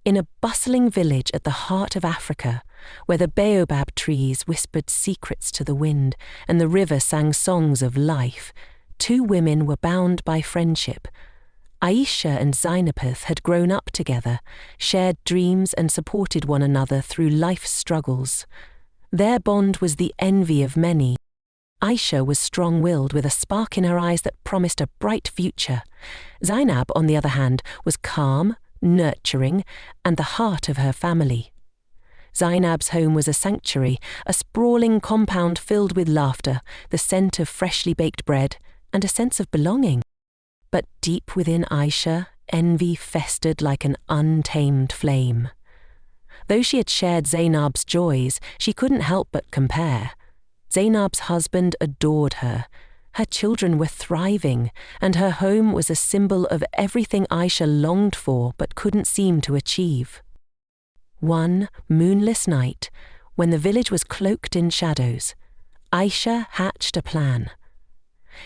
In a bustling village at the heart of Africa, where the baobab trees whispered secrets to the wind and the river sang songs of life, two women were bound by friendship. Aisha and Zainabeth had grown up together, shared dreams and supported one another through life's struggles. Their bond was the envy of many. Aisha was strong-willed with a spark in her eyes that promised a bright future. Zainab, on the other hand, was calm, nurturing, and the heart of her family. Zainab's home was a sanctuary, a sprawling compound filled with laughter, the scent of freshly baked bread, and a sense of belonging. But deep within Aisha, envy festered like an untamed flame. Though she had shared Zainab's joys, she couldn't help but compare. Zainab's husband adored her. Her children were thriving, and her home was a symbol of everything Aisha longed for but couldn't seem to achieve. One moonless night, when the village was cloaked in shadows, Aisha hatched a plan.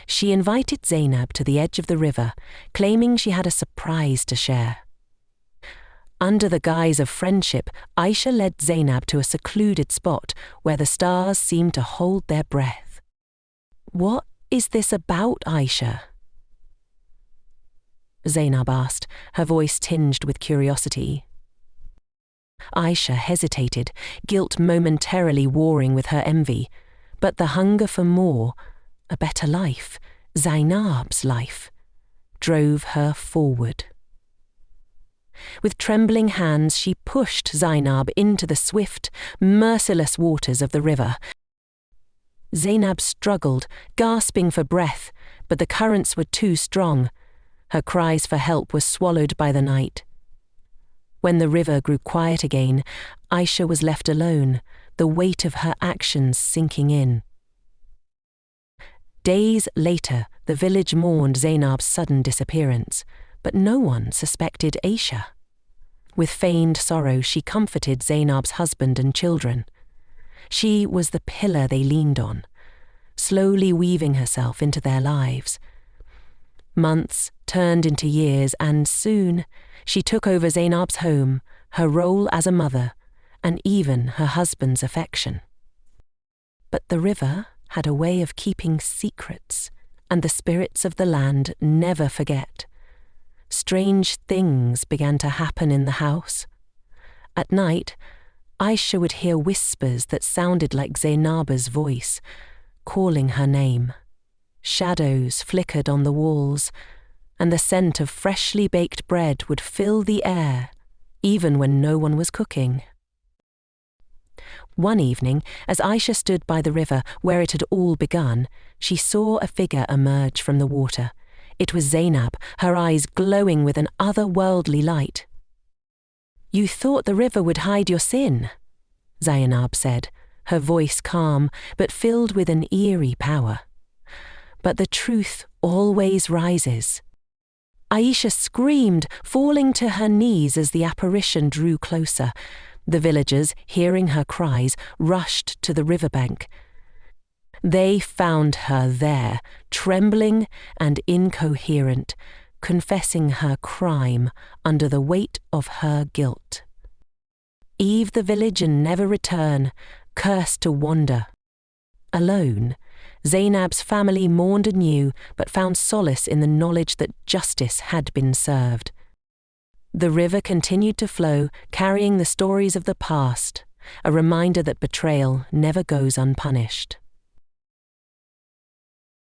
She invited Zainab to the edge of the river, claiming she had a surprise to share. Under the guise of friendship, Aisha led Zainab to a secluded spot where the stars seemed to hold their breath. "What is this about, Aisha?" Zainab asked, her voice tinged with curiosity. Aisha hesitated, guilt momentarily warring with her envy, but the hunger for more, a better life, Zainab's life, drove her forward. With trembling hands, she pushed Zainab into the swift, merciless waters of the river. Zainab struggled, gasping for breath, but the currents were too strong. Her cries for help were swallowed by the night. When the river grew quiet again, Aisha was left alone, the weight of her actions sinking in. Days later, the village mourned Zainab's sudden disappearance, but no one suspected Aisha. With feigned sorrow, she comforted Zainab's husband and children. She was the pillar they leaned on, slowly weaving herself into their lives. Months turned into years, and soon she took over Zainab's home, her role as a mother, and even her husband's affection. But the river had a way of keeping secrets, and the spirits of the land never forget. Strange things began to happen in the house. At night, Aisha would hear whispers that sounded like Zainab's voice, calling her name. Shadows flickered on the walls, and the scent of freshly baked bread would fill the air, even when no one was cooking. One evening, as Aisha stood by the river where it had all begun, she saw a figure emerge from the water. It was Zainab, her eyes glowing with an otherworldly light. "You thought the river would hide your sin," Zainab said, her voice calm but filled with an eerie power. "But the truth always rises." Aisha screamed, falling to her knees as the apparition drew closer. The villagers, hearing her cries, rushed to the riverbank. They found her there, trembling and incoherent, confessing her crime under the weight of her guilt. Leave the village and never return, cursed to wander. Alone, Zainab's family mourned anew, but found solace in the knowledge that justice had been served. The river continued to flow, carrying the stories of the past, a reminder that betrayal never goes unpunished.